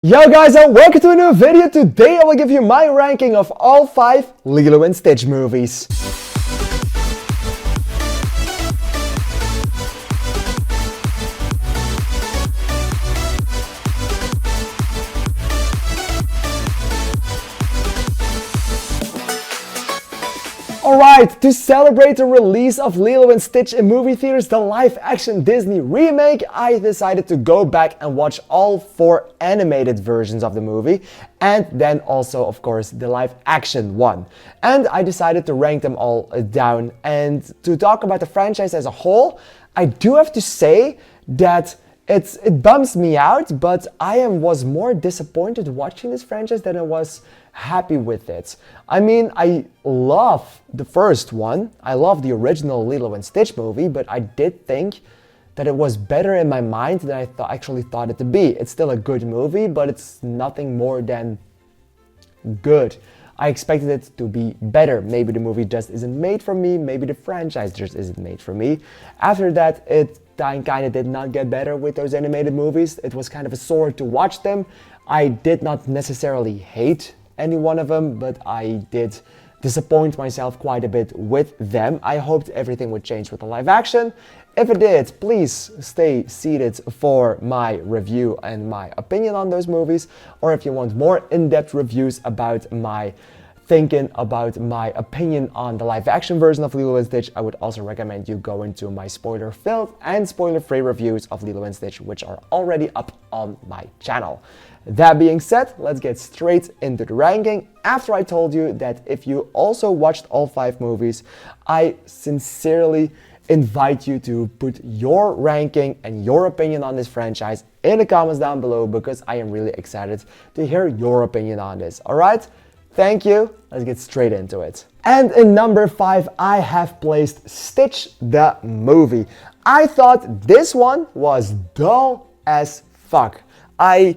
Yo guys, and welcome to a new video. Today I will give you my ranking of all 5 Lilo and Stitch movies. Alright, to celebrate the release of Lilo and Stitch in movie theaters, the live-action Disney remake, I decided to go back and watch all 4 animated versions of the movie, and then also, of course, the live-action one. And I decided to rank them all down. And to talk about the franchise as a whole, I do have to say that it bums me out, but I was more disappointed watching this franchise than I was happy with it. I mean, I love the first one. I love the original Lilo and Stitch movie, but I did think that it was better in my mind than I actually thought it to be. It's still a good movie, but it's nothing more than good. I expected it to be better. Maybe the movie just isn't made for me. Maybe the franchise just isn't made for me. After that, it kind of did not get better with those animated movies. It was kind of a sore to watch them. I did not necessarily hate any one of them, but I did disappoint myself quite a bit with them. I hoped everything would change with the live action. If it did, please stay seated for my review and my opinion on those movies. Or if you want more in-depth reviews about my thinking about my opinion on the live action version of Lilo and Stitch, I would also recommend you go into my spoiler-filled and spoiler-free reviews of Lilo and Stitch, which are already up on my channel. That being said, let's get straight into the ranking. After I told you that if you also watched all 5 movies, I sincerely invite you to put your ranking and your opinion on this franchise in the comments down below, because I am really excited to hear your opinion on this. Alright? Thank you. Let's get straight into it. And in number 5, I have placed Stitch the movie. I thought this one was dull as fuck. I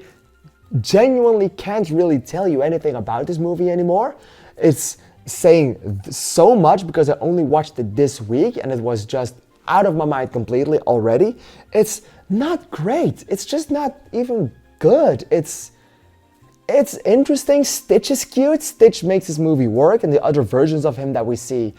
genuinely can't really tell you anything about this movie anymore. It's saying so much because I only watched it this week and it was just out of my mind completely already. It's not great. It's just not even good. It's interesting. Stitch is cute. Stitch makes this movie work, and the other versions of him that we see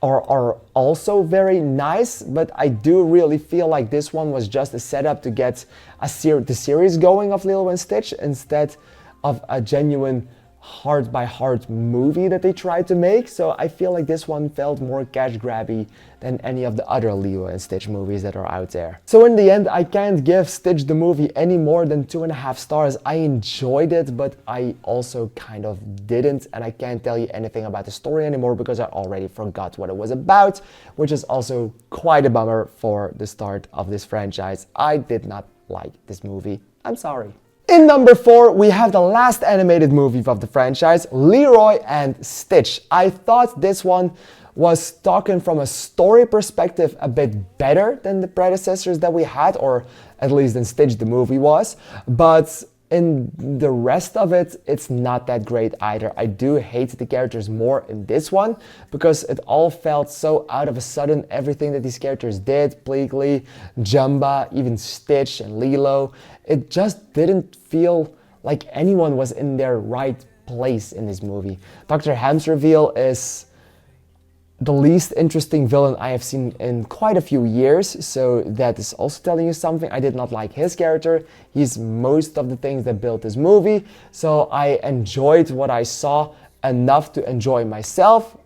are also very nice, but I do really feel like this one was just a setup to get the series going of Lilo and Stitch instead of a genuine heart-by-heart movie that they tried to make. So I feel like this one felt more cash-grabby than any of the other Lilo and Stitch movies that are out there. So in the end, I can't give Stitch the movie any more than 2.5 stars. I enjoyed it, but I also kind of didn't, and I can't tell you anything about the story anymore because I already forgot what it was about, which is also quite a bummer for the start of this franchise. I did not like this movie. I'm sorry. In number 4, we have the last animated movie of the franchise, Leroy and Stitch. I thought this one was talking from a story perspective a bit better than the predecessors that we had, or at least than Stitch the movie was, but in the rest of it, it's not that great either. I do hate the characters more in this one because it all felt so out of a sudden. Everything that these characters did, Pleakley, Jumba, even Stitch and Lilo, it just didn't feel like anyone was in their right place in this movie. Dr. Ham's reveal is the least interesting villain I have seen in quite a few years, so that is also telling you something. I did not like his character. He's most of the things that built this movie, so I enjoyed what I saw enough to enjoy myself,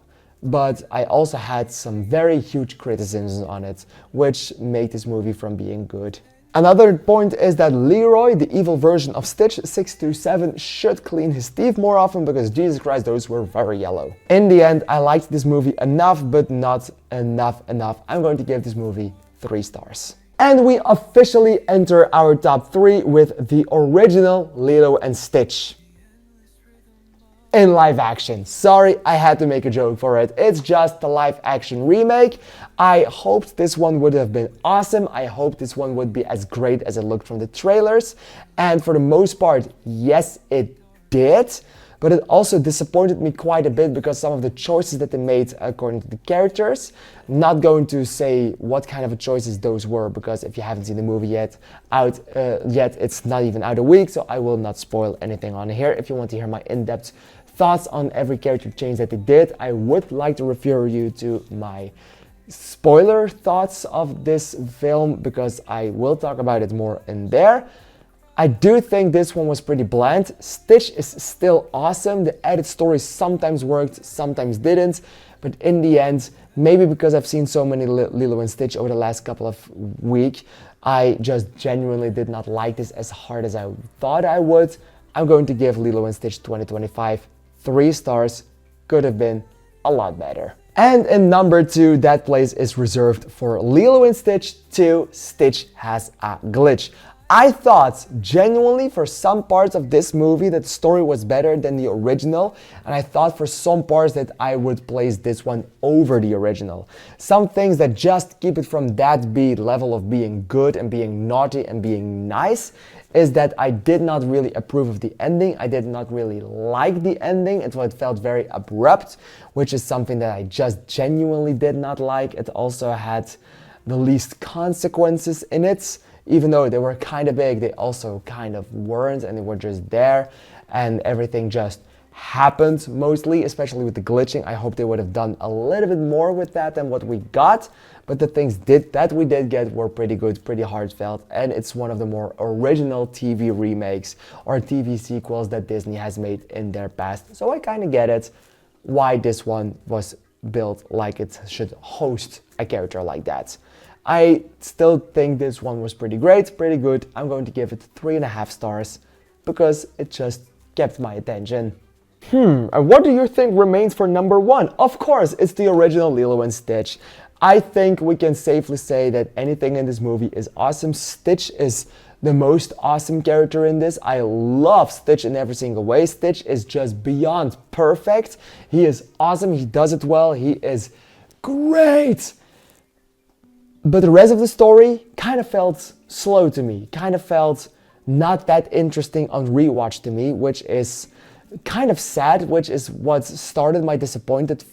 but I also had some very huge criticisms on it, which made this movie from being good. Another point is that Leroy, the evil version of Stitch 6-7, should clean his teeth more often because Jesus Christ, those were very yellow. In the end, I liked this movie enough, but not enough. I'm going to give this movie 3 stars. And we officially enter our top 3 with the original Lilo and Stitch in live action. Sorry, I had to make a joke for it. It's just the live action remake. I hoped this one would have been awesome. I hoped this one would be as great as it looked from the trailers. And for the most part, yes, it did. but it also disappointed me quite a bit because some of the choices that they made according to the characters. I'm not going to say what kind of choices those were, because if you haven't seen the movie yet, it's not even out a week, so I will not spoil anything on here. If you want to hear my in-depth thoughts on every character change that they did, I would like to refer you to my spoiler thoughts of this film, because I will talk about it more in there. I do think this one was pretty bland. Stitch is still awesome. The added story sometimes worked, sometimes didn't, but in the end, maybe because I've seen so many Lilo and Stitch over the last couple of weeks, I just genuinely did not like this as hard as I thought I would. I'm going to give Lilo and Stitch 2025 3 stars. Could have been a lot better. And in number 2, that place is reserved for Lilo and Stitch 2, Stitch Has a Glitch. I thought genuinely for some parts of this movie that the story was better than the original, and I thought for some parts that I would place this one over the original. Some things that just keep it from that level of being good and being naughty and being nice is that I did not really approve of the ending. I did not really like the ending. It felt very abrupt, which is something that I just genuinely did not like. It also had the least consequences in it. Even though they were kind of big, they also kind of weren't, and they were just there, and everything just happened mostly, especially with the glitching. I hope they would have done a little bit more with that than what we got, but the things that we did get were pretty good, pretty heartfelt, and it's one of the more original TV remakes or TV sequels that Disney has made in their past. So I kind of get it, why this one was built like it should host a character like that. I still think this one was pretty great, pretty good. I'm going to give it 3.5 stars because it just kept my attention. And what do you think remains for number 1? Of course, it's the original Lilo and Stitch. I think we can safely say that anything in this movie is awesome. Stitch is the most awesome character in this. I love Stitch in every single way. Stitch is just beyond perfect. He is awesome, he does it well, he is great. But the rest of the story kind of felt slow to me, kind of felt not that interesting on rewatch to me, which is kind of sad, which is what started my disappointment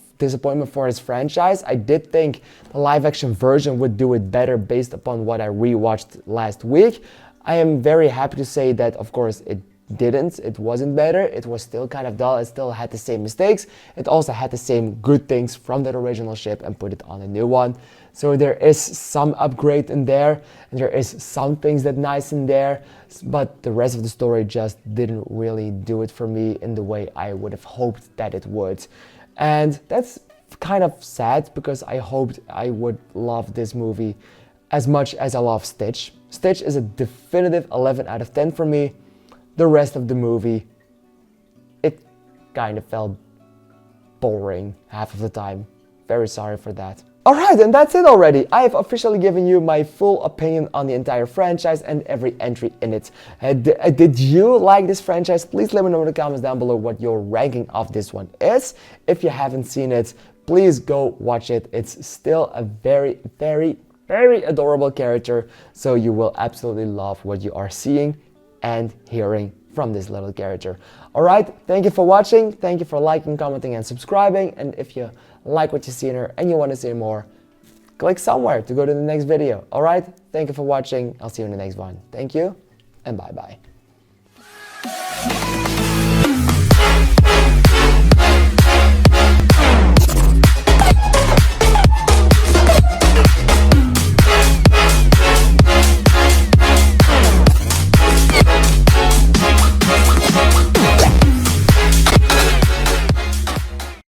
for this franchise. I did think the live action version would do it better based upon what I rewatched last week. I am very happy to say that, of course, it didn't. It wasn't better. It was still kind of dull. It still had the same mistakes. It also had the same good things from that original ship and put it on a new one. So there is some upgrade in there, and there is some things that nice in there, but the rest of the story just didn't really do it for me in the way I would have hoped that it would. And that's kind of sad because I hoped I would love this movie as much as I love Stitch. Stitch is a definitive 11 out of 10 for me. The rest of the movie, it kind of felt boring half of the time. Very sorry for that. Alright, and that's it already. I have officially given you my full opinion on the entire franchise and every entry in it. Did you like this franchise? Please let me know in the comments down below what your ranking of this one is. If you haven't seen it, please go watch it. It's still a very, very, very adorable character, so you will absolutely love what you are seeing and hearing from this little character. Alright, thank you for watching, thank you for liking, commenting and subscribing, and if you like what you see in here and you want to see more, click somewhere to go to the next video. Alright, thank you for watching, I'll see you in the next one. Thank you, and bye bye.